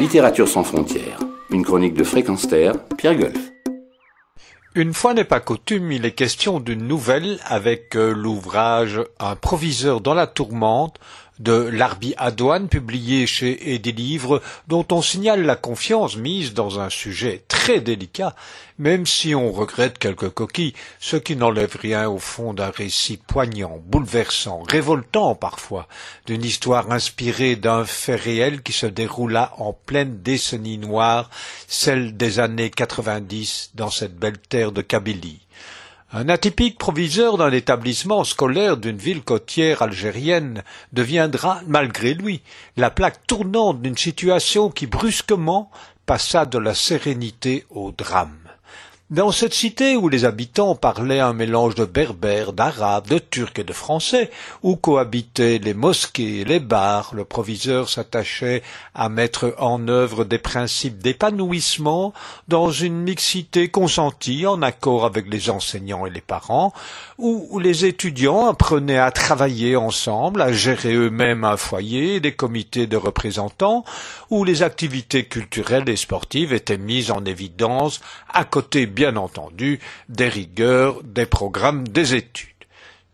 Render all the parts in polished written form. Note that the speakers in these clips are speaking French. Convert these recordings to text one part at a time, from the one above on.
Littérature sans frontières, une chronique de Fréquence Terre, Pierre Golf. Une fois n'est pas coutume, il est question d'une nouvelle avec l'ouvrage Un proviseur dans la tourmente de Larbi Adoine, publié chez Edilivre, dont on signale la confiance mise dans un sujet très délicat, même si on regrette quelques coquilles, ce qui n'enlève rien au fond d'un récit poignant, bouleversant, révoltant parfois, d'une histoire inspirée d'un fait réel qui se déroula en pleine décennie noire, celle des années 90 dans cette belle terre de Kabylie. Un atypique proviseur d'un établissement scolaire d'une ville côtière algérienne deviendra, malgré lui, la plaque tournante d'une situation qui brusquement passa de la sérénité au drame. Dans cette cité où les habitants parlaient un mélange de berbères, d'arabes, de turcs et de français, où cohabitaient les mosquées et les bars, le proviseur s'attachait à mettre en œuvre des principes d'épanouissement dans une mixité consentie en accord avec les enseignants et les parents, où les étudiants apprenaient à travailler ensemble, à gérer eux-mêmes un foyer, des comités de représentants, où les activités culturelles et sportives étaient mises en évidence à côté bien entendu des rigueurs, des programmes, des études.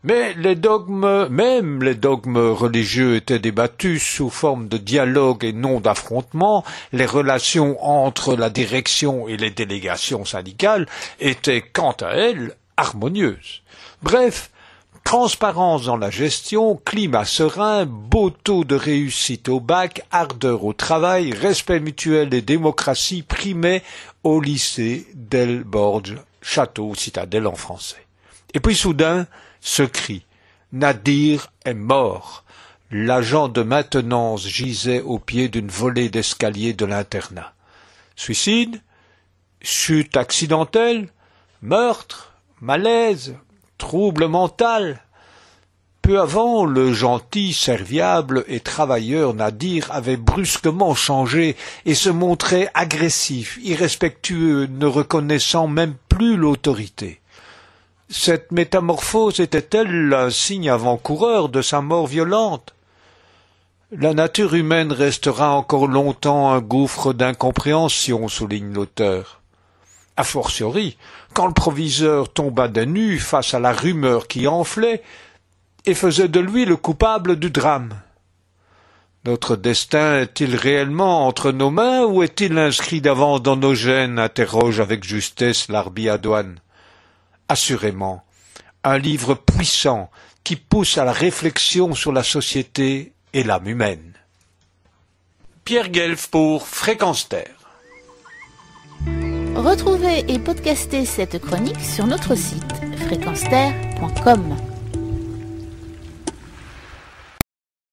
Mais même les dogmes religieux étaient débattus sous forme de dialogue et non d'affrontement, les relations entre la direction et les délégations syndicales étaient quant à elles harmonieuses. Bref, transparence dans la gestion, climat serein, beau taux de réussite au bac, ardeur au travail, respect mutuel et démocratie primaient au lycée d'El Borj, château citadelle en français. Et puis soudain, ce cri « Nadir est mort !» L'agent de maintenance gisait au pied d'une volée d'escalier de l'internat. Suicide? Chute accidentelle? Meurtre? Malaise? Trouble mental? Peu avant, le gentil, serviable et travailleur Nadir avait brusquement changé et se montrait agressif, irrespectueux, ne reconnaissant même plus l'autorité. Cette métamorphose était-elle un signe avant-coureur de sa mort violente? La nature humaine restera encore longtemps un gouffre d'incompréhension, souligne l'auteur. A fortiori, quand le proviseur tomba des nues face à la rumeur qui enflait et faisait de lui le coupable du drame. Notre destin est-il réellement entre nos mains ou est-il inscrit d'avance dans nos gènes, interroge avec justesse Larbi Adoine. Assurément, un livre puissant qui pousse à la réflexion sur la société et l'âme humaine. Pierre Guelf pour Fréquence Terre. Retrouvez et podcastez cette chronique sur notre site fréquenceterre.com.